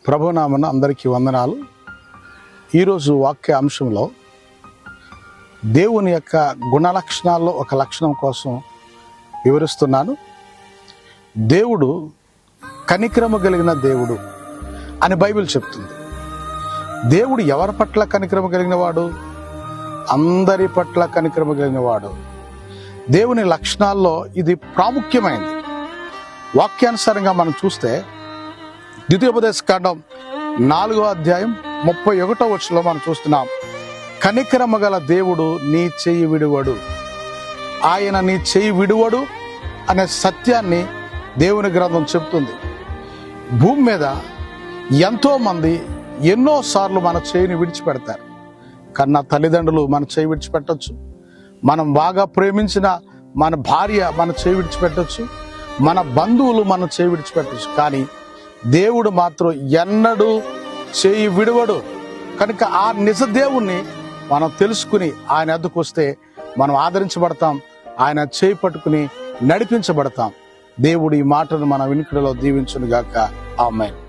ప్రభునామన అందరికీ వందనాలు. ఈరోజు వాక్య అంశంలో దేవుని యొక్క గుణలక్షణాల్లో ఒక లక్షణం కోసం వివరిస్తున్నాను. దేవుడు కనికరము కలిగిన దేవుడు అని బైబిల్ చెప్తుంది. దేవుడు ఎవరి పట్ల కనికరము కలిగిన వాడు? అందరి పట్ల కనికరము కలిగిన వాడు. దేవుని లక్షణాల్లో ఇది ప్రాముఖ్యమైనది. వాక్యానుసారంగా మనం చూస్తే ద్వితీయోపదేశ కాండం 4వ అధ్యాయం 31వ వచనంలో మనం చూస్తున్నాం, కనికరము గల దేవుడు నీ చెయ్యి విడువడు, ఆయన నీ చెయ్యి విడువడు అనే సత్యాన్ని దేవుని గ్రంథం చెప్తుంది. భూమి మీద ఎంతో మంది ఎన్నోసార్లు మన చేయిని విడిచిపెడతారు. కన్నా తల్లిదండ్రులు మన చేయి విడిచిపెట్టచ్చు, మనం బాగా ప్రేమించిన మన భార్య మన చేయి విడిచిపెట్టచ్చు, మన బంధువులు మన చేయి విడిచిపెట్టచ్చు. కానీ దేవుడు మాత్రం ఎన్నడూ చేయి విడువడు. కనుక ఆ నిజ దేవుణ్ణి మనం తెలుసుకుని ఆయన వద్దకు వస్తే మనం ఆదరించబడతాం, ఆయన చేయి పట్టుకుని నడిపించబడతాం. దేవుడు ఈ మాటను మన వినికిడిలో దీవించును గాక. ఆమేన్.